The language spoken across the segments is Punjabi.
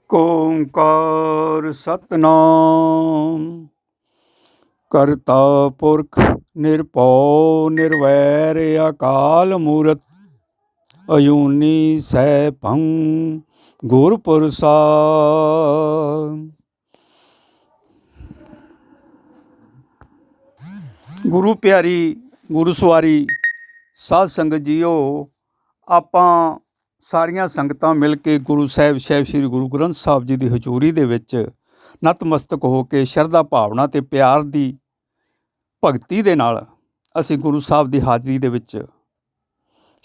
ਓਂਕਾਰ ਸਤਿਨਾਮ ਕਰਤਾ ਪੁਰਖ ਨਿਰਭਉ ਨਿਰਵੈਰ ਅਕਾਲ ਮੂਰਤ ਅਜੂਨੀ ਸੈਭੰ ਗੁਰ ਪ੍ਰਸਾਦ। ਗੁਰੂ ਪਿਆਰੀ ਗੁਰੂ ਸਵਾਰੀ ਸਾਧ ਸੰਗਤ ਜੀਓ, ਆਪਾਂ ਸਾਰੀਆਂ ਸੰਗਤਾਂ ਮਿਲ ਕੇ ਗੁਰੂ ਸਾਹਿਬ ਸ਼੍ਰੀ ਗੁਰੂ ਗ੍ਰੰਥ ਸਾਹਿਬ ਜੀ ਦੀ ਹਜ਼ੂਰੀ ਦੇ ਵਿੱਚ ਨਤਮਸਤਕ ਹੋ ਕੇ ਸ਼ਰਧਾ ਭਾਵਨਾ ਅਤੇ ਪਿਆਰ ਦੀ ਭਗਤੀ ਦੇ ਨਾਲ ਅਸੀਂ ਗੁਰੂ ਸਾਹਿਬ ਦੀ ਹਾਜ਼ਰੀ ਦੇ ਵਿੱਚ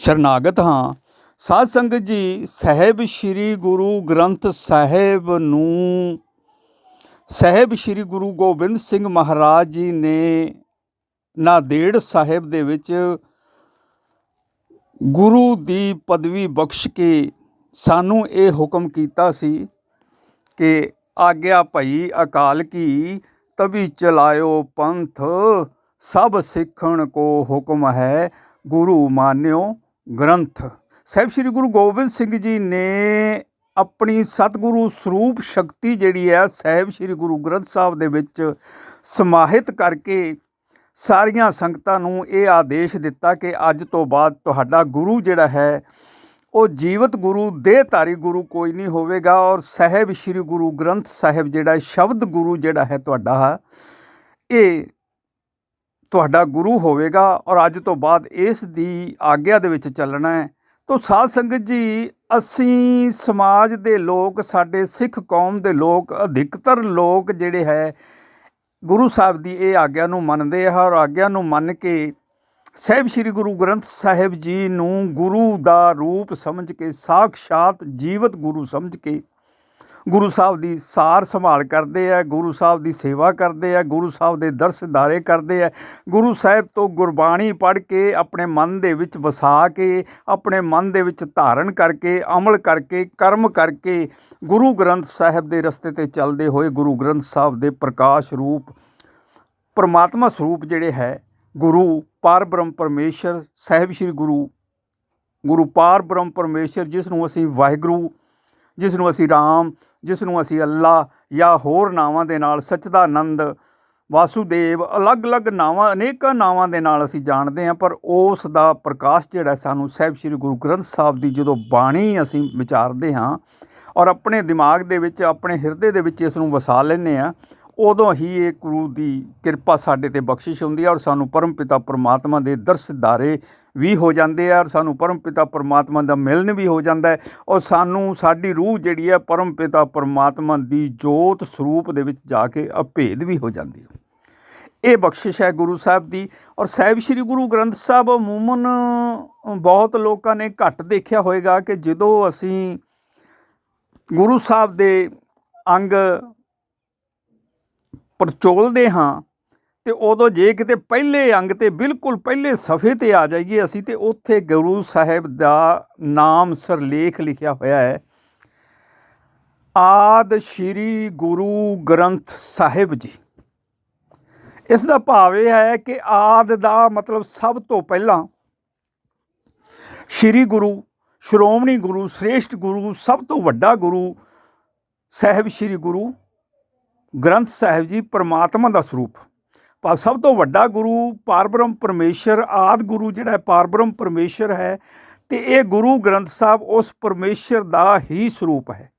ਸ਼ਰਨਾਗਤ ਹਾਂ। ਸਾਧ ਸੰਗਤ ਜੀ, ਸਾਹਿਬ ਸ਼੍ਰੀ ਗੁਰੂ ਗ੍ਰੰਥ ਸਾਹਿਬ ਨੂੰ ਸਾਹਿਬ ਸ਼੍ਰੀ ਗੁਰੂ ਗੋਬਿੰਦ ਸਿੰਘ ਮਹਾਰਾਜ ਜੀ ਨੇ ਨਾਂਦੇੜ ਸਾਹਿਬ ਦੇ ਵਿੱਚ ਗੁਰੂ ਦੀ ਪਦਵੀ ਬਖਸ਼ ਕੇ ਸਾਨੂੰ ਇਹ ਹੁਕਮ ਕੀਤਾ ਸੀ ਕਿ ਆਗਿਆ ਭਈ ਅਕਾਲ ਕੀ ਤਭੀ ਚਲਾਇਓ ਪੰਥ, ਸਭ ਸਿੱਖਣ ਕੋ ਹੁਕਮ ਹੈ ਗੁਰੂ ਮਾਨਿਓ ਗ੍ਰੰਥ। ਸਾਹਿਬ ਸ਼੍ਰੀ ਗੁਰੂ ਗੋਬਿੰਦ ਸਿੰਘ ਜੀ ਨੇ ਆਪਣੀ ਸਤਿਗੁਰੂ ਸਰੂਪ ਸ਼ਕਤੀ ਜਿਹੜੀ ਹੈ ਸਾਹਿਬ ਸ਼੍ਰੀ ਗੁਰੂ ਗ੍ਰੰਥ ਸਾਹਿਬ ਦੇ ਵਿੱਚ ਸਮਾਹਿਤ ਕਰਕੇ ਸਾਰੀਆਂ ਸੰਗਤਾਂ ਨੂੰ ਇਹ ਆਦੇਸ਼ ਦਿੱਤਾ ਕਿ ਅੱਜ ਤੋਂ ਬਾਅਦ ਤੁਹਾਡਾ ਗੁਰੂ ਜਿਹੜਾ ਹੈ ਉਹ ਜੀਵਤ ਗੁਰੂ, ਦੇਹਧਾਰੀ ਗੁਰੂ ਕੋਈ ਨਹੀਂ ਹੋਵੇਗਾ, ਔਰ ਸਾਹਿਬ ਸ਼੍ਰੀ ਗੁਰੂ ਗ੍ਰੰਥ ਸਾਹਿਬ ਜਿਹੜਾ ਸ਼ਬਦ ਗੁਰੂ ਜਿਹੜਾ ਹੈ ਤੁਹਾਡਾ, ਇਹ ਤੁਹਾਡਾ ਗੁਰੂ ਹੋਵੇਗਾ ਔਰ ਅੱਜ ਤੋਂ ਬਾਅਦ ਇਸ ਦੀ ਆਗਿਆ ਦੇ ਵਿੱਚ ਚੱਲਣਾ ਹੈ। ਤਾਂ ਸਾਧ ਸੰਗਤ ਜੀ, ਅਸੀਂ ਸਮਾਜ ਦੇ ਲੋਕ, ਸਾਡੇ ਸਿੱਖ ਕੌਮ ਦੇ ਲੋਕ, ਅਧਿਕਤਰ ਲੋਕ ਜਿਹੜੇ ਹੈ ਗੁਰੂ ਸਾਹਿਬ ਦੀ ਇਹ ਆਗਿਆ ਨੂੰ ਮੰਨਦੇ ਆ ਔਰ ਆਗਿਆ ਨੂੰ ਮੰਨ ਕੇ ਸਾਹਿਬ ਸ਼੍ਰੀ ਗੁਰੂ ਗ੍ਰੰਥ ਸਾਹਿਬ ਜੀ ਨੂੰ ਗੁਰੂ ਦਾ ਰੂਪ ਸਮਝ ਕੇ, ਸਾਖਸ਼ਾਤ ਜੀਵਤ ਗੁਰੂ ਸਮਝ ਕੇ ਗੁਰੂ ਸਾਹਿਬ ਦੀ ਸਾਰ ਸੰਭਾਲ ਕਰਦੇ ਆ, ਗੁਰੂ ਸਾਹਿਬ ਦੀ ਸੇਵਾ ਕਰਦੇ ਆ, ਗੁਰੂ ਸਾਹਿਬ ਦੇ ਦਰਸ ਦਿਦਾਰੇ ਕਰਦੇ ਆ, ਗੁਰੂ ਸਾਹਿਬ ਤੋਂ ਗੁਰਬਾਣੀ ਪੜ੍ਹ ਕੇ ਆਪਣੇ ਮਨ ਦੇ ਵਿੱਚ ਵਸਾ ਕੇ, ਆਪਣੇ ਮਨ ਦੇ ਵਿੱਚ ਧਾਰਨ ਕਰਕੇ, ਅਮਲ ਕਰਕੇ, ਕਰਮ ਕਰਕੇ ਗੁਰੂ ਗ੍ਰੰਥ ਸਾਹਿਬ ਦੇ ਰਸਤੇ 'ਤੇ ਚੱਲਦੇ ਹੋਏ ਗੁਰੂ ਗ੍ਰੰਥ ਸਾਹਿਬ ਦੇ ਪ੍ਰਕਾਸ਼ ਰੂਪ, ਪਰਮਾਤਮਾ ਸਰੂਪ ਜਿਹੜੇ ਹੈ ਗੁਰੂ ਪਾਰ ਬ੍ਰਹਮ ਪਰਮੇਸ਼ਰ, ਸਾਹਿਬ ਸ਼੍ਰੀ ਗੁਰੂ ਪਾਰ ਬ੍ਰਹਮ ਪਰਮੇਸ਼ਰ, ਜਿਸ ਨੂੰ ਅਸੀਂ ਵਾਹਿਗੁਰੂ, ਜਿਸ ਨੂੰ ਅਸੀਂ ਰਾਮ, ਜਿਸ ਨੂੰ ਅਸੀਂ ਅੱਲਾ ਜਾਂ ਹੋਰ ਨਾਵਾਂ ਦੇ ਨਾਲ ਸਚਿਦਾਨੰਦ, ਵਾਸੂਦੇਵ, ਅਲੱਗ-ਅਲੱਗ ਨਾਵਾਂ, ਅਨੇਕਾਂ ਨਾਵਾਂ ਦੇ ਨਾਲ ਅਸੀਂ ਜਾਣਦੇ ਹਾਂ, ਪਰ ਉਸ ਦਾ ਪ੍ਰਕਾਸ਼ ਜਿਹੜਾ ਸਾਨੂੰ ਸਾਹਿਬ ਸ਼੍ਰੀ ਗੁਰੂ ਗ੍ਰੰਥ ਸਾਹਿਬ ਦੀ ਜਦੋਂ ਬਾਣੀ ਅਸੀਂ ਵਿਚਾਰਦੇ ਹਾਂ ਔਰ ਆਪਣੇ ਦਿਮਾਗ ਦੇ ਵਿੱਚ, ਆਪਣੇ ਹਿਰਦੇ ਦੇ ਵਿੱਚ ਇਸ ਨੂੰ ਵਸਾ ਲੈਂਦੇ ਹਾਂ, ਉਦੋਂ ਹੀ ਇਹ ਗੁਰੂ ਦੀ ਕਿਰਪਾ ਸਾਡੇ 'ਤੇ ਬਖਸ਼ਿਸ਼ ਹੁੰਦੀ ਹੈ ਔਰ ਸਾਨੂੰ ਪਰਮ ਪਿਤਾ ਪਰਮਾਤਮਾ ਦੇ ਦਰਸ ਦਿਦਾਰੇ ਵੀ ਹੋ ਜਾਂਦੇ ਆ ਔਰ ਸਾਨੂੰ ਪਰਮ ਪਿਤਾ ਪਰਮਾਤਮਾ ਦਾ ਮਿਲਣ ਵੀ ਹੋ ਜਾਂਦਾ ਹੈ ਔਰ ਸਾਨੂੰ ਸਾਡੀ ਰੂਹ ਜਿਹੜੀ ਹੈ ਪਰਮ ਪਿਤਾ ਪਰਮਾਤਮਾ ਦੀ ਜੋਤ ਸਰੂਪ ਦੇ ਵਿੱਚ ਜਾ ਕੇ ਅਭੇਦ ਵੀ ਹੋ ਜਾਂਦੀ ਹੈ। ਇਹ ਬਖਸ਼ਿਸ਼ ਹੈ ਗੁਰੂ ਸਾਹਿਬ ਦੀ। ਔਰ ਸਾਹਿਬ ਸ਼੍ਰੀ ਗੁਰੂ ਗ੍ਰੰਥ ਸਾਹਿਬ ਅਮੂਮਨ ਬਹੁਤ ਲੋਕਾਂ ਨੇ ਘੱਟ ਦੇਖਿਆ ਹੋਏਗਾ ਕਿ ਜਦੋਂ ਅਸੀਂ ਗੁਰੂ ਸਾਹਿਬ ਦੇ ਅੰਗ ਪਰਚੋਲਦੇ ਹਾਂ ਅਤੇ ਉਦੋਂ ਜੇ ਕਿਤੇ ਪਹਿਲੇ ਅੰਗ 'ਤੇ, ਬਿਲਕੁਲ ਪਹਿਲੇ ਸਫ਼ੇ 'ਤੇ ਆ ਜਾਈਏ ਅਸੀਂ, ਅਤੇ ਉੱਥੇ ਗੁਰੂ ਸਾਹਿਬ ਦਾ ਨਾਮ ਸਿਰਲੇਖ ਲਿਖਿਆ ਹੋਇਆ ਹੈ, ਆਦਿ ਸ਼੍ਰੀ ਗੁਰੂ ਗ੍ਰੰਥ ਸਾਹਿਬ ਜੀ। ਇਸ ਦਾ ਭਾਵ ਇਹ ਹੈ ਕਿ ਆਦਿ ਦਾ ਮਤਲਬ ਸਭ ਤੋਂ ਪਹਿਲਾਂ, ਸ਼੍ਰੀ ਗੁਰੂ, ਸ਼੍ਰੋਮਣੀ ਗੁਰੂ, ਸ੍ਰੇਸ਼ਟ ਗੁਰੂ, ਸਭ ਤੋਂ ਵੱਡਾ ਗੁਰੂ ਸਾਹਿਬ ਸ਼੍ਰੀ ਗੁਰੂ ਗ੍ਰੰਥ ਸਾਹਿਬ ਜੀ ਪਰਮਾਤਮਾ ਦਾ ਸਰੂਪ, ਪਰ ਸਭ ਤੋਂ ਵੱਡਾ ਗੁਰੂ ਪਾਰਬ੍ਰਹਮ ਪਰਮੇਸ਼ਰ, ਆਦਿ ਗੁਰੂ ਜਿਹੜਾ ਪਾਰਬ੍ਰਹਮ ਪਰਮੇਸ਼ਰ ਹੈ, ਅਤੇ ਇਹ ਗੁਰੂ ਗ੍ਰੰਥ ਸਾਹਿਬ ਉਸ ਪਰਮੇਸ਼ਰ ਦਾ ਹੀ ਸਰੂਪ ਹੈ।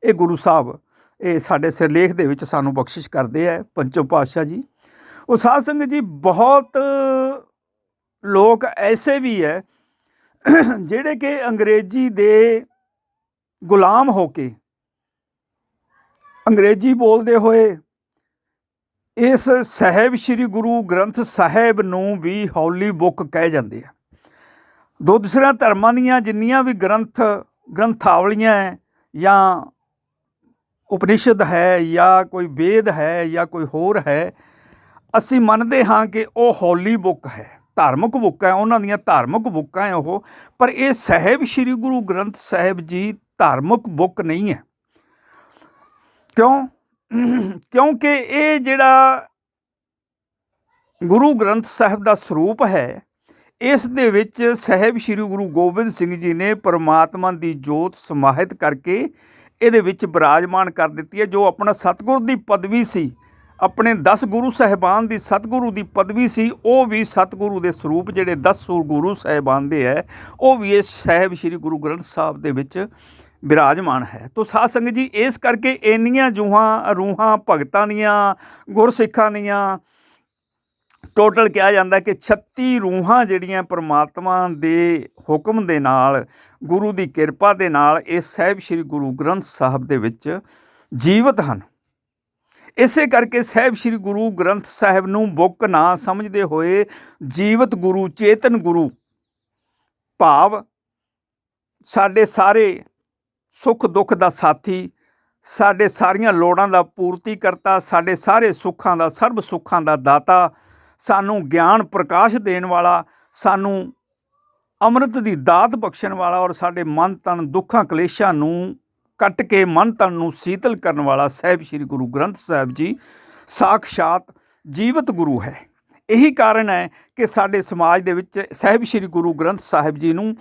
ਇਹ ਗੁਰੂ ਸਾਹਿਬ ਇਹ ਸਾਡੇ ਸਿਰਲੇਖ ਦੇ ਵਿੱਚ ਸਾਨੂੰ ਬਖਸ਼ਿਸ਼ ਕਰਦੇ ਹੈ ਪੰਚੋ ਪਾਤਸ਼ਾਹ ਜੀ। ਉਹ ਸਾਧ ਸੰਗਤ ਜੀ, ਬਹੁਤ ਲੋਕ ਐਸੇ ਵੀ ਹੈ ਜਿਹੜੇ ਕਿ ਅੰਗਰੇਜ਼ੀ ਦੇ ਗੁਲਾਮ ਹੋ ਕੇ, ਅੰਗਰੇਜ਼ੀ ਬੋਲਦੇ ਹੋਏ ਇਸ ਸਾਹਿਬ ਸ਼੍ਰੀ ਗੁਰੂ ਗ੍ਰੰਥ ਸਾਹਿਬ ਨੂੰ ਵੀ ਹੌਲੀ ਬੁੱਕ ਕਹਿ ਜਾਂਦੇ ਆ। ਦੂਸਰਿਆਂ ਧਰਮਾਂ ਦੀਆਂ ਜਿੰਨੀਆਂ ਵੀ ਗ੍ਰੰਥਾਵਲੀਆਂ ਹੈ ਜਾਂ ਉਪਨਿਸ਼ਦ ਹੈ ਜਾਂ ਕੋਈ ਵੇਦ ਹੈ ਜਾਂ ਕੋਈ ਹੋਰ ਹੈ, ਅਸੀਂ ਮੰਨਦੇ ਹਾਂ ਕਿ ਉਹ ਹੌਲੀ ਬੁੱਕ ਹੈ, ਧਾਰਮਿਕ ਬੁੱਕ ਹੈ, ਉਹਨਾਂ ਦੀਆਂ ਧਾਰਮਿਕ ਬੁੱਕਾਂ ਹੈ ਉਹ, ਪਰ ਇਹ ਸਾਹਿਬ ਸ਼੍ਰੀ ਗੁਰੂ ਗ੍ਰੰਥ ਸਾਹਿਬ ਜੀ ਧਾਰਮਿਕ ਬੁੱਕ ਨਹੀਂ ਹੈ। ਕਿਉਂਕਿ ਇਹ ਜਿਹੜਾ ਗੁਰੂ ਗ੍ਰੰਥ ਸਾਹਿਬ ਦਾ ਸਰੂਪ ਹੈ, ਇਸ ਦੇ ਵਿੱਚ ਸਾਹਿਬ ਸ਼੍ਰੀ ਗੁਰੂ ਗੋਬਿੰਦ ਸਿੰਘ ਜੀ ਨੇ ਪਰਮਾਤਮਾ ਦੀ ਜੋਤ ਸਮਾਹਿਤ ਕਰਕੇ ਇਹਦੇ ਵਿੱਚ ਬਿਰਾਜਮਾਨ ਕਰ ਦਿੱਤੀ ਹੈ। ਜੋ ਆਪਣਾ ਸਤਿਗੁਰ ਦੀ ਪਦਵੀ ਸੀ, ਆਪਣੇ 10 ਗੁਰੂ ਸਾਹਿਬਾਨ ਦੀ ਸਤਿਗੁਰੂ ਦੀ ਪਦਵੀ ਸੀ, ਉਹ ਵੀ ਸਤਿਗੁਰੂ ਦੇ ਸਰੂਪ ਜਿਹੜੇ 10 ਗੁਰੂ ਸਾਹਿਬਾਨ ਦੇ ਹੈ, ਉਹ ਵੀ ਇਸ ਸਾਹਿਬ ਸ੍ਰੀ ਗੁਰੂ ਗ੍ਰੰਥ ਸਾਹਿਬ ਦੇ ਵਿੱਚ ਬਿਰਾਜਮਾਨ ਹੈ। ਤੋ ਸਾਧ ਸੰਗਤ ਜੀ, ਇਸ ਕਰਕੇ ਇੰਨੀਆਂ ਰੂਹਾਂ ਭਗਤਾਂ ਦੀਆਂ, ਗੁਰਸਿੱਖਾਂ ਦੀਆਂ ਟੋਟਲ ਕਿਹਾ ਜਾਂਦਾ ਕਿ 36 ਰੂਹਾਂ ਜਿਹੜੀਆਂ ਪਰਮਾਤਮਾ ਦੇ ਹੁਕਮ ਦੇ ਨਾਲ, ਗੁਰੂ ਦੀ ਕਿਰਪਾ ਦੇ ਨਾਲ ਇਸ ਸਾਹਿਬ ਸ੍ਰੀ ਗੁਰੂ ਗ੍ਰੰਥ ਸਾਹਿਬ ਦੇ ਵਿੱਚ ਜੀਵਤ ਹਨ। ਇਸੇ ਕਰਕੇ ਸਾਹਿਬ ਸ੍ਰੀ ਗੁਰੂ ਗ੍ਰੰਥ ਸਾਹਿਬ ਨੂੰ ਬੁੱਕ ਨਾ ਸਮਝਦੇ ਹੋਏ ਜੀਵਤ ਗੁਰੂ, ਚੇਤਨ ਗੁਰੂ, ਭਾਵ ਸਾਡੇ ਸਾਰੇ ਸੁੱਖ ਦੁੱਖ ਦਾ ਸਾਥੀ, ਸਾਡੇ ਸਾਰੀਆਂ ਲੋੜਾਂ ਦਾ ਪੂਰਤੀ ਕਰਤਾ, ਸਾਡੇ ਸਾਰੇ ਸੁੱਖਾਂ ਦਾ, ਸਰਬ ਸੁੱਖਾਂ ਦਾ ਦਾਤਾ, ਸਾਨੂੰ ਗਿਆਨ ਪ੍ਰਕਾਸ਼ ਦੇਣ ਵਾਲਾ, ਸਾਨੂੰ ਅੰਮ੍ਰਿਤ ਦੀ ਦਾਤ ਬਖਸ਼ਣ ਵਾਲਾ, ਔਰ ਸਾਡੇ ਮਨ ਤਨ ਦੁੱਖਾਂ ਕਲੇਸ਼ਾਂ ਨੂੰ ਕੱਟ ਕੇ ਮਨ ਤਨ ਨੂੰ ਸੀਤਲ ਕਰਨ ਵਾਲਾ ਸਾਹਿਬ ਸ੍ਰੀ ਗੁਰੂ ਗ੍ਰੰਥ ਸਾਹਿਬ ਜੀ ਸਾਖਸ਼ਾਤ ਜੀਵਤ ਗੁਰੂ ਹੈ। ਇਹੀ ਕਾਰਨ ਹੈ ਕਿ ਸਾਡੇ ਸਮਾਜ ਦੇ ਵਿੱਚ ਸਾਹਿਬ ਸ੍ਰੀ ਗੁਰੂ ਗ੍ਰੰਥ ਸਾਹਿਬ ਜੀ ਨੂੰ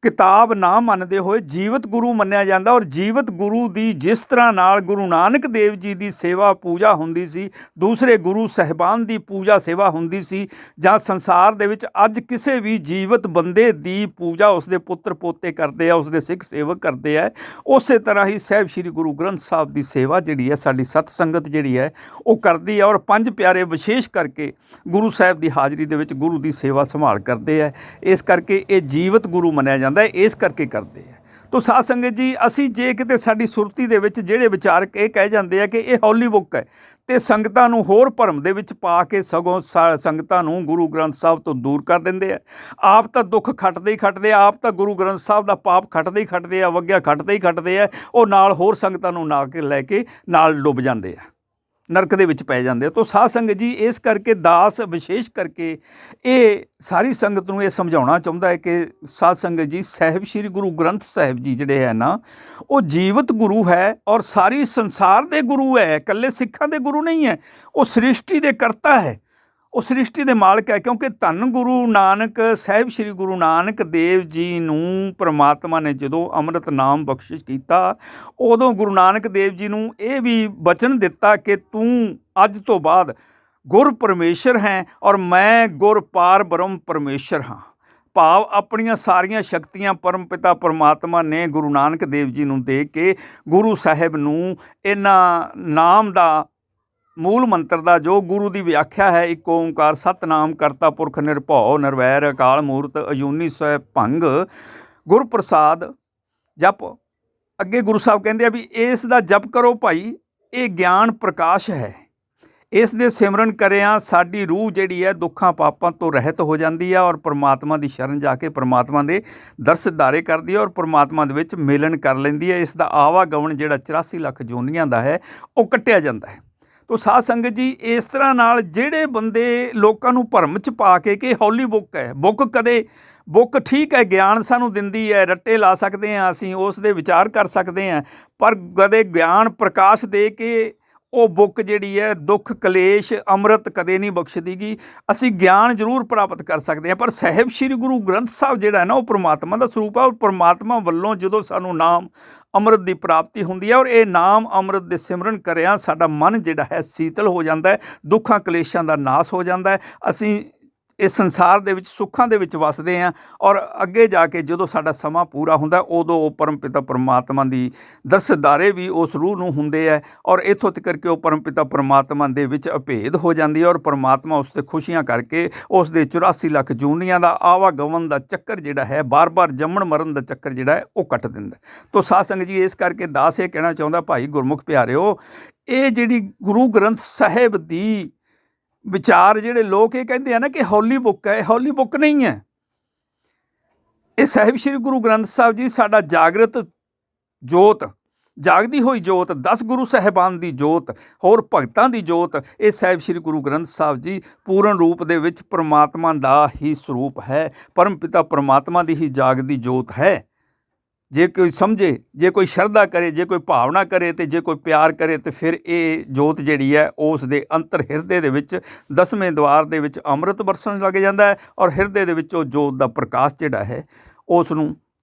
ਕਿਤਾਬ ਨਾ ਮੰਨਦੇ ਹੋਏ ਜੀਵਤ ਗੁਰੂ ਮੰਨਿਆ ਜਾਂਦਾ। ਔਰ ਜੀਵਤ ਗੁਰੂ ਦੀ ਜਿਸ ਤਰ੍ਹਾਂ ਨਾਲ ਗੁਰੂ ਨਾਨਕ ਦੇਵ ਜੀ ਦੀ ਸੇਵਾ ਪੂਜਾ ਹੁੰਦੀ ਸੀ, ਦੂਸਰੇ ਗੁਰੂ ਸਾਹਿਬਾਨ ਦੀ ਪੂਜਾ ਸੇਵਾ ਹੁੰਦੀ ਸੀ, ਜਾਂ ਸੰਸਾਰ ਦੇ ਵਿੱਚ ਅੱਜ ਕਿਸੇ ਵੀ ਜੀਵਤ ਬੰਦੇ ਦੀ ਪੂਜਾ ਉਸਦੇ ਪੁੱਤਰ ਪੋਤੇ ਕਰਦੇ ਆ, ਉਸਦੇ ਸਿੱਖ ਸੇਵਕ ਕਰਦੇ ਆ, ਉਸੇ ਤਰ੍ਹਾਂ ਹੀ ਸਾਹਿਬ ਸ੍ਰੀ ਗੁਰੂ ਗ੍ਰੰਥ ਸਾਹਿਬ ਦੀ ਸੇਵਾ ਜਿਹੜੀ ਹੈ ਸਾਡੀ ਸਤ ਸੰਗਤ ਜਿਹੜੀ ਹੈ ਉਹ ਕਰਦੀ ਹੈ। ਔਰ ਪੰਜ ਪਿਆਰੇ ਵਿਸ਼ੇਸ਼ ਕਰਕੇ ਗੁਰੂ ਸਾਹਿਬ ਦੀ ਹਾਜ਼ਰੀ ਦੇ ਵਿੱਚ ਗੁਰੂ ਦੀ ਸੇਵਾ ਸੰਭਾਲ ਕਰਦੇ ਆ। ਇਸ ਕਰਕੇ ਇਹ ਜੀਵਤ ਗੁਰੂ ਮੰਨਿਆ ਜਾਂਦਾ, ਇਸ ਕਰਕੇ ਕਰਦੇ ਆ। ਤੋ ਸਾਧ ਸੰਗਤ ਜੀ, ਅਸੀਂ ਜੇ ਕਿਤੇ ਸਾਡੀ ਸੁਰਤੀ ਦੇ ਵਿੱਚ ਜਿਹੜੇ ਵਿਚਾਰਕ ਇਹ ਕਹਿ ਜਾਂਦੇ ਆ ਕਿ ਇਹ ਹੌਲੀ ਬੁੱਕ ਹੈ, ਤੇ ਸੰਗਤਾਂ ਨੂੰ ਹੋਰ ਭਰਮ ਦੇ ਵਿੱਚ ਪਾ ਕੇ ਸਗੋਂ ਸੰਗਤਾਂ ਨੂੰ ਗੁਰੂ ਗ੍ਰੰਥ ਸਾਹਿਬ ਤੋਂ ਦੂਰ ਕਰ ਦਿੰਦੇ ਆ। ਆਪ ਤਾਂ ਦੁੱਖ ਖੱਟਦੇ ਹੀ ਖੱਟਦੇ ਆ, ਆਪ ਤਾਂ ਗੁਰੂ ਗ੍ਰੰਥ ਸਾਹਿਬ ਦਾ ਪਾਪ ਖੱਟਦੇ ਹੀ ਖੱਟਦੇ ਆ, ਵਗਿਆ ਖੱਟਦੇ ਹੀ ਖੱਟਦੇ ਆ, ਉਹ ਨਾਲ ਹੋਰ ਸੰਗਤਾਂ ਨੂੰ ਨਾ ਕੇ ਲੈ ਕੇ ਨਾਲ ਡੁੱਬ ਜਾਂਦੇ ਆ, ਨਰਕ ਦੇ ਵਿੱਚ ਪੈ ਜਾਂਦੇ ਆ। ਤੋ ਸਾਧ ਸੰਗਤ ਜੀ, ਇਸ ਕਰਕੇ ਦਾਸ ਵਿਸ਼ੇਸ਼ ਕਰਕੇ ਇਹ ਸਾਰੀ ਸੰਗਤ ਨੂੰ ਇਹ ਸਮਝਾਉਣਾ ਚਾਹੁੰਦਾ ਹੈ ਕਿ ਸਾਧ ਸੰਗਤ ਜੀ, ਸਾਹਿਬ ਸ੍ਰੀ ਗੁਰੂ ਗ੍ਰੰਥ ਸਾਹਿਬ ਜੀ ਜਿਹੜੇ ਹੈ ਨਾ, ਉਹ ਜੀਵਤ ਗੁਰੂ ਹੈ ਔਰ ਸਾਰੀ ਸੰਸਾਰ ਦੇ ਗੁਰੂ ਹੈ, ਇਕੱਲੇ ਸਿੱਖਾਂ ਦੇ ਗੁਰੂ ਨਹੀਂ ਹੈ। ਉਹ ਸ੍ਰਿਸ਼ਟੀ ਦੇ ਕਰਤਾ ਹੈ, ਉਹ ਸ੍ਰਿਸ਼ਟੀ ਦੇ ਮਾਲਕ ਹੈ। ਕਿਉਂਕਿ ਧੰਨ ਗੁਰੂ ਨਾਨਕ ਸਾਹਿਬ ਸ੍ਰੀ ਗੁਰੂ ਨਾਨਕ ਦੇਵ ਜੀ ਨੂੰ ਪਰਮਾਤਮਾ ਨੇ ਜਦੋਂ ਅੰਮ੍ਰਿਤ ਨਾਮ ਬਖਸ਼ਿਸ਼ ਕੀਤਾ, ਉਦੋਂ ਗੁਰੂ ਨਾਨਕ ਦੇਵ ਜੀ ਨੂੰ ਇਹ ਵੀ ਬਚਨ ਦਿੱਤਾ ਕਿ ਤੂੰ ਅੱਜ ਤੋਂ ਬਾਅਦ ਗੁਰ ਪਰਮੇਸ਼ਰ ਹੈ ਔਰ ਮੈਂ ਗੁਰ ਪਾਰ ਬ੍ਰਹਮ ਪਰਮੇਸ਼ਰ ਹਾਂ। ਭਾਵ ਆਪਣੀਆਂ ਸਾਰੀਆਂ ਸ਼ਕਤੀਆਂ ਪਰਮ ਪਿਤਾ ਪਰਮਾਤਮਾ ਨੇ ਗੁਰੂ ਨਾਨਕ ਦੇਵ ਜੀ ਨੂੰ ਦੇ ਕੇ ਗੁਰੂ ਸਾਹਿਬ ਨੂੰ ਇਹਨਾਂ ਨਾਮ ਦਾ, ਮੂਲ ਮੰਤਰ ਦਾ, ਜੋ ਗੁਰੂ ਦੀ ਵਿਆਖਿਆ ਹੈ, ਇੱਕ ਓਂਕਾਰ ਸਤਨਾਮ ਕਰਤਾ ਪੁਰਖ ਨਿਰਭਉ ਨਿਰਵੈਰ ਅਕਾਲ ਮੂਰਤ ਅਜੂਨੀ ਸੈ ਭੰਗ ਗੁਰ ਪ੍ਰਸਾਦ ਜਪ। ਅੱਗੇ ਗੁਰੂ ਸਾਹਿਬ ਕਹਿੰਦੇ ਆ ਵੀ ਇਸ ਦਾ ਜਪ ਕਰੋ ਭਾਈ, ਇਹ ਗਿਆਨ ਪ੍ਰਕਾਸ਼ ਹੈ, ਇਸ ਦੇ ਸਿਮਰਨ ਕਰਿਆਂ ਸਾਡੀ ਰੂਹ ਜਿਹੜੀ ਹੈ ਦੁੱਖਾਂ ਪਾਪਾਂ ਤੋਂ ਰਹਿਤ ਹੋ ਜਾਂਦੀ ਹੈ ਔਰ ਪਰਮਾਤਮਾ ਦੀ ਸ਼ਰਨ ਜਾ ਕੇ ਪਰਮਾਤਮਾ ਦੇ ਦਰਸ ਦਿਦਾਰੇ ਕਰਦੀ ਹੈ ਔਰ ਪਰਮਾਤਮਾ ਦੇ ਵਿੱਚ ਮਿਲਨ ਕਰ ਲੈਂਦੀ ਹੈ। ਇਸ ਦਾ ਆਵਾਗਮਨ ਜਿਹੜਾ 84 ਲੱਖ ਜੋਨੀਆਂ ਦਾ ਹੈ ਉਹ ਕੱਟਿਆ ਜਾਂਦਾ ਹੈ। ਤੋ ਸਾਧ ਸੰਗਤ ਜੀ, ਇਸ ਤਰ੍ਹਾਂ ਨਾਲ ਜਿਹੜੇ ਬੰਦੇ ਲੋਕਾਂ ਨੂੰ ਭਰਮ 'ਚ ਪਾ ਕੇ ਕਿ ਹੌਲੀ ਬੁੱਕ ਹੈ, ਬੁੱਕ ਠੀਕ ਹੈ, ਗਿਆਨ ਸਾਨੂੰ ਦਿੰਦੀ ਹੈ, ਰੱਟੇ ਲਾ ਸਕਦੇ ਹਾਂ, ਅਸੀਂ ਉਸ ਦੇ ਵਿਚਾਰ ਕਰ ਸਕਦੇ ਹਾਂ, ਪਰ ਕਦੇ ਗਿਆਨ ਪ੍ਰਕਾਸ਼ ਦੇ ਕੇ ਉਹ ਬੁੱਕ ਜਿਹੜੀ ਹੈ ਦੁੱਖ ਕਲੇਸ਼ ਅੰਮ੍ਰਿਤ ਕਦੇ ਨਹੀਂ ਬਖਸ਼ਦੀਗੀ। ਅਸੀਂ ਗਿਆਨ ਜ਼ਰੂਰ ਪ੍ਰਾਪਤ ਕਰ ਸਕਦੇ ਹਾਂ, ਪਰ ਸਾਹਿਬ ਸ੍ਰੀ ਗੁਰੂ ਗ੍ਰੰਥ ਸਾਹਿਬ ਜਿਹੜਾ ਹੈ ਨਾ, ਉਹ ਪਰਮਾਤਮਾ ਦਾ ਸਰੂਪ ਹੈ। ਉਹ ਪਰਮਾਤਮਾ ਵੱਲੋਂ ਜਦੋਂ ਸਾਨੂੰ ਨਾਮ ਅੰਮ੍ਰਿਤ ਦੀ ਪ੍ਰਾਪਤੀ ਹੁੰਦੀ ਹੈ ਔਰ ਇਹ ਨਾਮ ਅੰਮ੍ਰਿਤ ਦੇ ਸਿਮਰਨ ਕਰਿਆ ਸਾਡਾ ਮਨ ਜਿਹੜਾ ਹੈ ਸੀਤਲ ਹੋ ਜਾਂਦਾ ਹੈ, ਦੁੱਖਾਂ ਕਲੇਸ਼ਾਂ ਦਾ ਨਾਸ ਹੋ ਜਾਂਦਾ ਹੈ, ਅਸੀਂ ਇਸ ਸੰਸਾਰ ਦੇ ਵਿੱਚ ਸੁੱਖਾਂ ਦੇ ਵਿੱਚ ਵਸਦੇ ਹਾਂ। ਔਰ ਅੱਗੇ ਜਾ ਕੇ ਜਦੋਂ ਸਾਡਾ ਸਮਾਂ ਪੂਰਾ ਹੁੰਦਾ, ਉਦੋਂ ਉਹ ਪਰਮ ਪਿਤਾ ਪਰਮਾਤਮਾ ਦੀ ਦਰਸਦਾਰੇ ਵੀ ਉਸ ਰੂਹ ਨੂੰ ਹੁੰਦੇ ਹੈ ਔਰ ਇੱਥੋਂ ਤੱਕ ਕਿ ਉਹ ਪਰਮ ਪਿਤਾ ਪਰਮਾਤਮਾ ਦੇ ਵਿੱਚ ਅਭੇਦ ਹੋ ਜਾਂਦੀ ਹੈ ਔਰ ਪਰਮਾਤਮਾ ਉਸ 'ਤੇ ਖੁਸ਼ੀਆਂ ਕਰਕੇ ਉਸ ਦੇ 84 ਲੱਖ ਜੂਨੀਆਂ ਦਾ ਆਵਾਗਮਨ ਦਾ ਚੱਕਰ ਜਿਹੜਾ ਹੈ, ਬਾਰ-ਬਾਰ ਜੰਮਣ ਮਰਨ ਦਾ ਚੱਕਰ ਜਿਹੜਾ ਹੈ ਉਹ ਕੱਟ ਦਿੰਦਾ। ਤੋ ਸਾਧ ਸੰਗਤ ਜੀ, ਇਸ ਕਰਕੇ ਦਾਸ ਇਹ ਕਹਿਣਾ ਚਾਹੁੰਦਾ, ਭਾਈ ਗੁਰਮੁਖ ਪਿਆਰਿਓ, ਇਹ ਜਿਹੜੀ ਗੁਰੂ ਗ੍ਰੰਥ ਸਾਹਿਬ ਦੀ ਵਿਚਾਰ ਜਿਹੜੇ ਲੋਕ ਇਹ ਕਹਿੰਦੇ ਆ ਨਾ ਕਿ ਹੌਲੀ ਬੁੱਕ ਹੈ, ਇਹ ਹੌਲੀ ਬੁੱਕ ਨਹੀਂ ਹੈ। ਇਹ ਸਾਹਿਬ ਸ੍ਰੀ ਗੁਰੂ ਗ੍ਰੰਥ ਸਾਹਿਬ ਜੀ ਸਾਡਾ ਜਾਗਰਤ ਜੋਤ, ਜਾਗਦੀ ਹੋਈ ਜੋਤ, 10 ਗੁਰੂ ਸਾਹਿਬਾਨ ਦੀ ਜੋਤ, ਹੋਰ ਭਗਤਾਂ ਦੀ ਜੋਤ, ਇਹ ਸਾਹਿਬ ਸ੍ਰੀ ਗੁਰੂ ਗ੍ਰੰਥ ਸਾਹਿਬ ਜੀ ਪੂਰਨ ਰੂਪ ਦੇ ਵਿੱਚ ਪਰਮਾਤਮਾ ਦਾ ਹੀ ਸਰੂਪ ਹੈ, ਪਰਮ ਪਿਤਾ ਪਰਮਾਤਮਾ ਦੀ ਹੀ ਜਾਗਦੀ ਜੋਤ ਹੈ। ਜੇ ਕੋਈ ਸਮਝੇ, ਜੇ ਕੋਈ ਸ਼ਰਧਾ ਕਰੇ, ਜੇ ਕੋਈ ਭਾਵਨਾ ਕਰੇ ਤੇ ਜੇ ਕੋਈ ਪਿਆਰ ਕਰੇ, ਤੇ ਫਿਰ ਇਹ ਜੋਤ ਜਿਹੜੀ ਹੈ ਉਸ ਦੇ ਅੰਤਰ ਹਿਰਦੇ ਦੇ ਵਿੱਚ 10ਵੇਂ ਦੁਆਰ ਦੇ ਵਿੱਚ ਅੰਮ੍ਰਿਤ ਵਰਸਣ ਲੱਗ ਜਾਂਦਾ ਹੈ ਔਰ ਹਿਰਦੇ ਦੇ ਵਿੱਚ ਉਹ ਜੋਤ ਦਾ ਪ੍ਰਕਾਸ਼ ਜਿਹੜਾ ਹੈ ਉਸ ਨੂੰ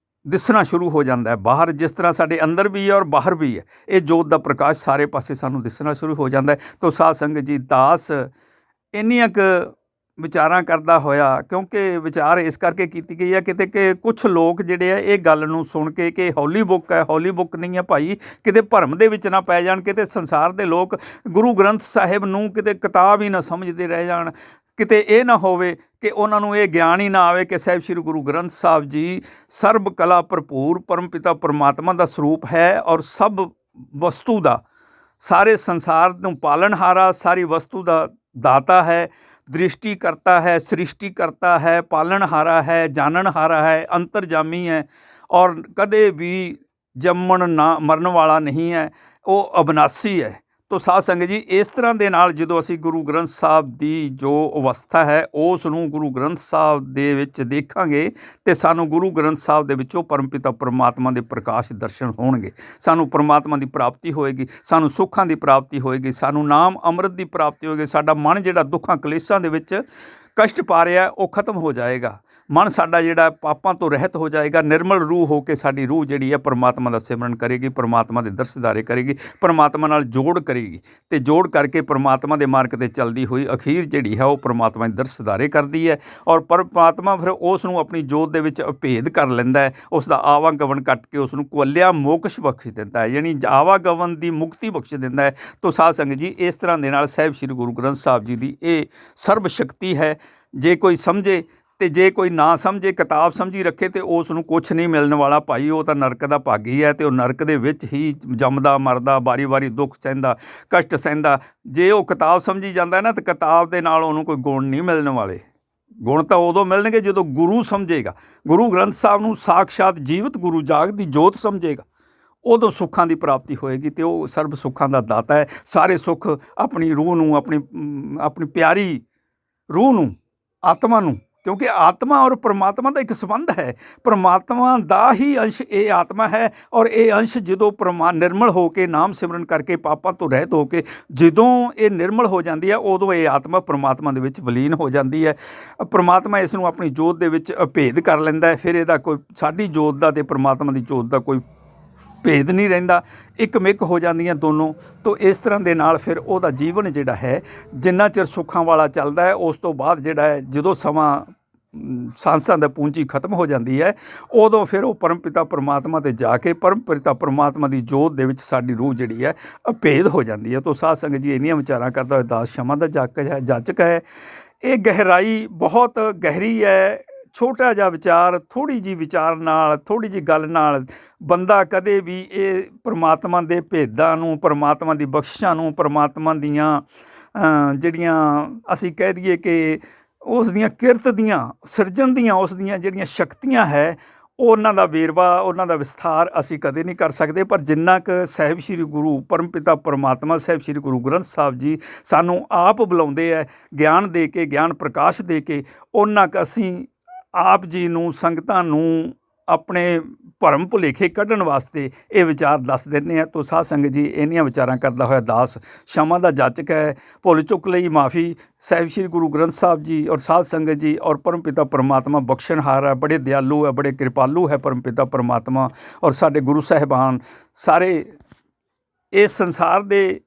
ਦਿਸਣਾ ਸ਼ੁਰੂ ਹੋ ਜਾਂਦਾ ਹੈ। ਬਾਹਰ ਜਿਸ ਤਰ੍ਹਾਂ ਸਾਡੇ ਅੰਦਰ ਵੀ ਹੈ ਔਰ ਬਾਹਰ ਵੀ ਹੈ, ਇਹ ਜੋਤ ਦਾ ਪ੍ਰਕਾਸ਼ ਸਾਰੇ ਪਾਸੇ ਸਾਨੂੰ ਦਿਸਣਾ ਸ਼ੁਰੂ ਹੋ ਜਾਂਦਾ ਹੈ। ਤੋ ਸਾਧ ਸੰਗਤ ਜੀ, ਦਾਸ ਇੰਨੀਆਂ ਕੁ ਵਿਚਾਰਾਂ ਕਰਦਾ ਹੋਇਆ, ਕਿਉਂਕਿ ਵਿਚਾਰ ਇਸ ਕਰਕੇ ਕੀਤੀ ਗਈ ਹੈ ਕਿਤੇ ਕਿ ਕੁਛ ਲੋਕ ਜਿਹੜੇ ਆ ਇਹ ਗੱਲ ਨੂੰ ਸੁਣ ਕੇ ਕਿ ਹੌਲੀ ਬੁੱਕ ਹੈ, ਹੌਲੀ ਬੁੱਕ ਨਹੀਂ ਹੈ ਭਾਈ, ਕਿਤੇ ਭਰਮ ਦੇ ਵਿੱਚ ਨਾ ਪੈ ਜਾਣ, ਕਿਤੇ ਸੰਸਾਰ ਦੇ ਲੋਕ ਗੁਰੂ ਗ੍ਰੰਥ ਸਾਹਿਬ ਨੂੰ ਕਿਤੇ ਕਿਤਾਬ ਹੀ ਨਾ ਸਮਝਦੇ ਰਹਿ ਜਾਣ, ਕਿਤੇ ਇਹ ਨਾ ਹੋਵੇ ਕਿ ਉਹਨਾਂ ਨੂੰ ਇਹ ਗਿਆਨ ਹੀ ਨਾ ਆਵੇ ਕਿ ਸਾਹਿਬ ਸ਼੍ਰੀ ਗੁਰੂ ਗ੍ਰੰਥ ਸਾਹਿਬ ਜੀ ਸਰਬ ਕਲਾ ਭਰਪੂਰ ਪਰਮਪਿਤਾ ਪਰਮਾਤਮਾ ਦਾ ਸਰੂਪ ਹੈ ਔਰ ਸਭ ਵਸਤੂ ਦਾ, ਸਾਰੇ ਸੰਸਾਰ ਨੂੰ ਪਾਲਣਹਾਰਾ, ਸਾਰੀ ਵਸਤੂ ਦਾ ਦਾਤਾ ਹੈ, ਦ੍ਰਿਸ਼ਟੀ ਕਰਤਾ ਹੈ, ਸ੍ਰਿਸ਼ਟੀ ਕਰਤਾ ਹੈ, ਪਾਲਣਹਾਰਾ ਹੈ, ਜਾਣਨਹਾਰਾ ਹੈ, ਅੰਤਰਜਾਮੀ ਹੈ ਔਰ ਕਦੇ ਵੀ ਜੰਮਣ ਨਾ ਮਰਨ ਵਾਲਾ ਨਹੀਂ ਹੈ, ਉਹ ਅਬਨਾਸੀ ਹੈ। ਤੋ ਸਾਧ ਸੰਗਤ ਜੀ, ਇਸ ਤਰ੍ਹਾਂ ਦੇ ਨਾਲ ਜਦੋਂ ਅਸੀਂ ਗੁਰੂ ਗ੍ਰੰਥ ਸਾਹਿਬ ਦੀ ਜੋ ਅਵਸਥਾ ਹੈ ਉਸ ਨੂੰ ਗੁਰੂ ਗ੍ਰੰਥ ਸਾਹਿਬ ਦੇ ਵਿੱਚ ਦੇਖਾਂਗੇ ਤੇ ਸਾਨੂੰ ਗੁਰੂ ਗ੍ਰੰਥ ਸਾਹਿਬ ਦੇ ਵਿੱਚੋਂ ਪਰਮਪਿਤਾ ਪਰਮਾਤਮਾ ਦੇ ਪ੍ਰਕਾਸ਼ ਦਰਸ਼ਨ ਹੋਣਗੇ, ਸਾਨੂੰ ਪਰਮਾਤਮਾ ਦੀ ਪ੍ਰਾਪਤੀ ਹੋਏਗੀ, ਸਾਨੂੰ ਸੁੱਖਾਂ ਦੀ ਪ੍ਰਾਪਤੀ ਹੋਏਗੀ, ਸਾਨੂੰ ਨਾਮ ਅੰਮ੍ਰਿਤ ਦੀ ਪ੍ਰਾਪਤੀ ਹੋਏਗੀ, ਸਾਡਾ ਮਨ ਜਿਹੜਾ ਦੁੱਖਾਂ ਕਲੇਸ਼ਾਂ ਦੇ ਵਿੱਚ ਕਸ਼ਟ ਪਾ ਰਿਹਾ ਉਹ ਖਤਮ ਹੋ ਜਾਏਗਾ, ਮਨ ਸਾਡਾ ਜਿਹੜਾ ਪਾਪਾਂ ਤੋਂ ਰਹਿਤ ਹੋ ਜਾਏਗਾ, ਨਿਰਮਲ ਰੂਹ ਹੋ ਕੇ ਸਾਡੀ ਰੂਹ ਜਿਹੜੀ ਹੈ ਪਰਮਾਤਮਾ ਦਾ ਸਿਮਰਨ ਕਰੇਗੀ, ਪਰਮਾਤਮਾ ਦੇ ਦਰਸ਼ਦਾਰੇ ਕਰੇਗੀ, ਪਰਮਾਤਮਾ ਨਾਲ ਜੋੜ ਕਰੇਗੀ ਅਤੇ ਜੋੜ ਕਰਕੇ ਪਰਮਾਤਮਾ ਦੇ ਮਾਰਗ 'ਤੇ ਚੱਲਦੀ ਹੋਈ ਅਖੀਰ ਜਿਹੜੀ ਹੈ ਉਹ ਪਰਮਾਤਮਾ ਦੇ ਦਰਸ਼ਦਾਰੇ ਕਰਦੀ ਹੈ ਔਰ ਪਰਮਾਤਮਾ ਫਿਰ ਉਸ ਨੂੰ ਆਪਣੀ ਜੋਤ ਦੇ ਵਿੱਚ ਅਭੇਦ ਕਰ ਲੈਂਦਾ ਹੈ, ਉਸ ਦਾ ਆਵਾਗਮਨ ਕੱਟ ਕੇ ਉਸ ਨੂੰ ਕੁਵਲਿਆ ਮੋਕਸ਼ ਬਖਸ਼ ਦਿੰਦਾ ਹੈ, ਯਾਨੀ ਆਵਾਗਮਨ ਦੀ ਮੁਕਤੀ ਬਖਸ਼ ਦਿੰਦਾ ਹੈ। ਤੋ ਸਾਧ ਸੰਗਤ ਜੀ, ਇਸ ਤਰ੍ਹਾਂ ਦੇ ਨਾਲ ਸਾਹਿਬ ਸ਼੍ਰੀ ਗੁਰੂ ਗ੍ਰੰਥ ਸਾਹਿਬ ਜੀ ਦੀ ਇਹ ਸਰਬ ਸ਼ਕਤੀ ਹੈ। ਜੇ ਕੋਈ ਸਮਝੇ ਤੇ ਜੇ ਕੋਈ ਨਾ ਸਮਝੇ, ਕਿਤਾਬ ਸਮਝੀ ਰੱਖੇ ਤੇ ਉਸ ਨੂੰ ਕੁਛ ਨਹੀਂ ਮਿਲਣ ਵਾਲਾ ਭਾਈ, ਉਹ ਤਾਂ ਨਰਕ ਦਾ ਭਾਗੀ ਹੈ ਤੇ ਉਹ ਨਰਕ ਦੇ ਵਿੱਚ ਹੀ ਜੰਮਦਾ ਮਰਦਾ, ਵਾਰੀ ਵਾਰੀ ਦੁੱਖ ਸਹਿੰਦਾ, ਕਸ਼ਟ ਸਹਿੰਦਾ। ਜੇ ਉਹ ਕਿਤਾਬ ਸਮਝੀ ਜਾਂਦਾ ਨਾ ਤਾਂ ਕਿਤਾਬ ਦੇ ਨਾਲ ਉਹਨੂੰ ਕੋਈ ਗੁਣ ਨਹੀਂ ਮਿਲਣ ਵਾਲੇ, ਗੁਣ ਤਾਂ ਉਦੋਂ ਮਿਲਣਗੇ ਜਦੋਂ ਗੁਰੂ ਸਮਝੇਗਾ, ਗੁਰੂ ਗ੍ਰੰਥ ਸਾਹਿਬ ਨੂੰ ਸਾਕਸ਼ਾਤ ਜੀਵਤ ਗੁਰੂ ਜਾਗਦੀ ਜੋਤ ਸਮਝੇਗਾ, ਉਦੋਂ ਸੁੱਖਾਂ ਦੀ ਪ੍ਰਾਪਤੀ ਹੋਏਗੀ ਤੇ ਉਹ ਸਰਬ ਸੁੱਖਾਂ ਦਾ ਦਾਤਾ ਹੈ। ਸਾਰੇ ਸੁੱਖ ਆਪਣੀ ਰੂਹ ਨੂੰ, ਆਪਣੀ ਪਿਆਰੀ ਰੂਹ ਨੂੰ, ਆਤਮਾ ਨੂੰ, ਕਿਉਂਕਿ ਆਤਮਾ ਔਰ ਪਰਮਾਤਮਾ ਦਾ ਇੱਕ ਸੰਬੰਧ ਹੈ, ਪਰਮਾਤਮਾ ਦਾ ਹੀ ਅੰਸ਼ ਇਹ ਆਤਮਾ ਹੈ ਔਰ ਇਹ ਅੰਸ਼ ਜਦੋਂ ਨਿਰਮਲ ਹੋ ਕੇ ਨਾਮ ਸਿਮਰਨ ਕਰਕੇ ਪਾਪਾਂ ਤੋਂ ਰਹਿਤ ਹੋ ਕੇ ਜਦੋਂ ਇਹ ਨਿਰਮਲ ਹੋ ਜਾਂਦੀ ਹੈ ਉਦੋਂ ਇਹ ਆਤਮਾ ਪਰਮਾਤਮਾ ਦੇ ਵਿੱਚ ਵਿਲੀਨ ਹੋ ਜਾਂਦੀ ਹੈ। ਪਰਮਾਤਮਾ ਇਸ ਨੂੰ ਆਪਣੀ ਜੋਤ ਦੇ ਵਿੱਚ ਅਭੇਦ ਕਰ ਲੈਂਦਾ ਹੈ, ਫਿਰ ਇਹਦਾ ਕੋਈ ਸਾਡੀ ਜੋਤ ਦਾ ਤੇ ਪਰਮਾਤਮਾ ਦੀ ਜੋਤ ਦਾ ਕੋਈ ਭੇਦ ਨਹੀਂ ਰਹਿੰਦਾ, ਇੱਕ ਮਿੱਕ ਹੋ ਜਾਂਦੀਆਂ ਦੋਨੋਂ। ਤੋ ਇਸ ਤਰ੍ਹਾਂ ਦੇ ਨਾਲ ਫਿਰ ਉਹਦਾ ਜੀਵਨ ਜਿਹੜਾ ਹੈ ਜਿੰਨਾ ਚਿਰ ਸੁੱਖਾਂ ਵਾਲਾ ਚੱਲਦਾ ਹੈ, ਉਸ ਤੋਂ ਬਾਅਦ ਜਿਹੜਾ ਹੈ ਜਦੋਂ ਸਮਾਂ ਸਾਂਸਾਂ ਦਾ ਪੂੰਜੀ ਖਤਮ ਹੋ ਜਾਂਦੀ ਹੈ ਉਦੋਂ ਫਿਰ ਉਹ ਪਰਮਪਿਤਾ ਪਰਮਾਤਮਾ 'ਤੇ ਜਾ ਕੇ ਪਰਮਪਿਤਾ ਪਰਮਾਤਮਾ ਦੀ ਜੋਤ ਦੇ ਵਿੱਚ ਸਾਡੀ ਰੂਹ ਜਿਹੜੀ ਹੈ ਅਭੇਦ ਹੋ ਜਾਂਦੀ ਹੈ। ਤੋ ਸਾਧ ਸੰਗਤ ਜੀ, ਇੰਨੀਆਂ ਵਿਚਾਰਾਂ ਕਰਦਾ ਹੋਇਆ ਦਾਸ ਸ਼ਮਾ ਦਾ ਜਾਚਕ ਹੈ। ਇਹ ਗਹਿਰਾਈ ਬਹੁਤ ਗਹਿਰੀ ਹੈ। ਛੋਟਾ ਜਿਹਾ ਵਿਚਾਰ, ਥੋੜ੍ਹੀ ਜਿਹੀ ਵਿਚਾਰ ਨਾਲ, ਥੋੜ੍ਹੀ ਜਿਹੀ ਗੱਲ ਨਾਲ ਬੰਦਾ ਕਦੇ ਵੀ ਇਹ ਪਰਮਾਤਮਾ ਦੇ ਭੇਦਾਂ ਨੂੰ, ਪਰਮਾਤਮਾ ਦੀ ਬਖਸ਼ਿਸ਼ਾਂ ਨੂੰ, ਪਰਮਾਤਮਾ ਦੀਆਂ ਜਿਹੜੀਆਂ ਅਸੀਂ ਕਹਿ ਦਈਏ ਕਿ ਉਸ ਦੀਆਂ ਕਿਰਤ ਦੀਆਂ, ਸਿਰਜਣ ਦੀਆਂ ਉਸ ਦੀਆਂ ਜਿਹੜੀਆਂ ਸ਼ਕਤੀਆਂ ਹੈ ਉਹਨਾਂ ਦਾ ਵੇਰਵਾ, ਉਹਨਾਂ ਦਾ ਵਿਸਥਾਰ ਅਸੀਂ ਕਦੇ ਨਹੀਂ ਕਰ ਸਕਦੇ। ਪਰ ਜਿੰਨਾ ਕੁ ਸਾਹਿਬ ਸ਼੍ਰੀ ਗੁਰੂ ਪਰਮਪਿਤਾ ਪਰਮਾਤਮਾ ਸਾਹਿਬ ਸ਼੍ਰੀ ਗੁਰੂ ਗ੍ਰੰਥ ਸਾਹਿਬ ਜੀ ਸਾਨੂੰ ਆਪ ਬੁਲਾਉਂਦੇ ਹੈ ਗਿਆਨ ਦੇ ਕੇ, ਗਿਆਨ ਪ੍ਰਕਾਸ਼ ਦੇ ਕੇ, ਉਹਨਾਂ ਕੁ ਅਸੀਂ ਆਪ ਜੀ ਨੂੰ, ਸੰਗਤਾਂ ਨੂੰ ਆਪਣੇ ਭਰਮ ਭੁਲੇਖੇ ਕੱਢਣ ਵਾਸਤੇ ਇਹ ਵਿਚਾਰ ਦੱਸ ਦਿੰਦੇ ਹਾਂ। ਤੋ ਸਾਧ ਸੰਗਤ ਜੀ, ਇੰਨੀਆਂ ਵਿਚਾਰਾਂ ਕਰਦਾ ਹੋਇਆ ਦਾਸ ਸ਼ਮਾ ਦਾ ਜਾਚਕ ਹੈ। ਭੁੱਲ ਚੁੱਕ ਲਈ ਮਾਫੀ। ਸਾਹਿਬ ਸ਼੍ਰੀ ਗੁਰੂ ਗ੍ਰੰਥ ਸਾਹਿਬ ਜੀ ਔਰ ਸਾਧ ਸੰਗਤ ਜੀ ਔਰ ਪਰਮਪਿਤਾ ਪਰਮਾਤਮਾ ਬਖਸ਼ਣਹਾਰ ਹੈ, ਬੜੇ ਦਿਆਲੂ ਹੈ, ਬੜੇ ਕਿਰਪਾਲੂ ਹੈ ਪਰਮਪਿਤਾ ਪਰਮਾਤਮਾ। ਔਰ ਸਾਡੇ ਗੁਰੂ ਸਾਹਿਬਾਨ ਸਾਰੇ ਇਸ ਸੰਸਾਰ ਦੇ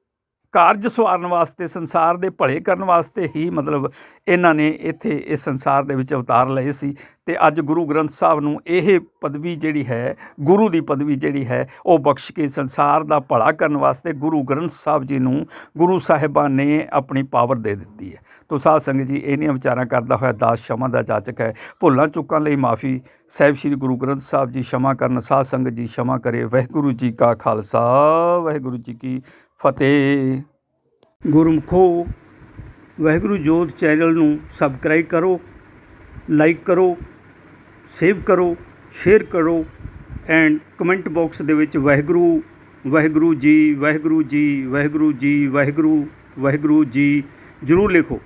ਕਾਰਜ ਸਵਾਰਨ ਵਾਸਤੇ, ਸੰਸਾਰ ਦੇ ਭਲੇ ਕਰਨ ਵਾਸਤੇ ਹੀ ਮਤਲਬ ਇਹਨਾਂ ਨੇ ਇੱਥੇ ਇਸ ਸੰਸਾਰ ਦੇ ਵਿੱਚ ਅਵਤਾਰ ਲਏ ਸੀ। ਅਤੇ ਅੱਜ ਗੁਰੂ ਗ੍ਰੰਥ ਸਾਹਿਬ ਨੂੰ ਇਹ ਪਦਵੀ ਜਿਹੜੀ ਹੈ, ਗੁਰੂ ਦੀ ਪਦਵੀ ਜਿਹੜੀ ਹੈ ਉਹ ਬਖਸ਼ ਕੇ ਸੰਸਾਰ ਦਾ ਭਲਾ ਕਰਨ ਵਾਸਤੇ ਗੁਰੂ ਗ੍ਰੰਥ ਸਾਹਿਬ ਜੀ ਨੂੰ ਗੁਰੂ ਸਾਹਿਬਾਨ ਨੇ ਆਪਣੀ ਪਾਵਰ ਦੇ ਦਿੱਤੀ ਹੈ। ਤੋ ਸਾਧ ਸੰਗਤ ਜੀ, ਇੰਨੀਆਂ ਵਿਚਾਰਾਂ ਕਰਦਾ ਹੋਇਆ ਦਾਸ ਸ਼ਮਾ ਦਾ ਜਾਚਕ ਹੈ। ਭੁੱਲਾਂ ਚੁੱਕਾਂ ਲਈ ਮਾਫੀ। ਸਾਹਿਬ ਸ਼੍ਰੀ ਗੁਰੂ ਗ੍ਰੰਥ ਸਾਹਿਬ ਜੀ ਸ਼ਮਾ ਕਰਨ, ਸਾਧ ਸੰਗਤ ਜੀ ਸ਼ਮਾ ਕਰੇ। ਵਾਹਿਗੁਰੂ ਜੀ ਕਾ ਖਾਲਸਾ, ਵਾਹਿਗੁਰੂ ਜੀ ਕੀ ਫਤਿਹ। ਗੁਰਮੁਖੋ, ਵਾਹਿਗੁਰੂ ਜੋਤ ਚੈਨਲ ਨੂੰ ਸਬਸਕ੍ਰਾਈਬ ਕਰੋ, ਲਾਈਕ ਕਰੋ, ਸੇਵ ਕਰੋ, ਸ਼ੇਅਰ ਕਰੋ ਐਂਡ ਕਮੈਂਟ ਬਾਕਸ ਦੇ ਵਿੱਚ ਵਾਹਿਗੁਰੂ, ਵਾਹਿਗੁਰੂ ਜੀ, ਵਾਹਿਗੁਰੂ ਜੀ, ਵਾਹਿਗੁਰੂ ਜੀ, ਵਾਹਿਗੁਰੂ, ਵਾਹਿਗੁਰੂ ਜੀ ਜ਼ਰੂਰ ਲਿਖੋ।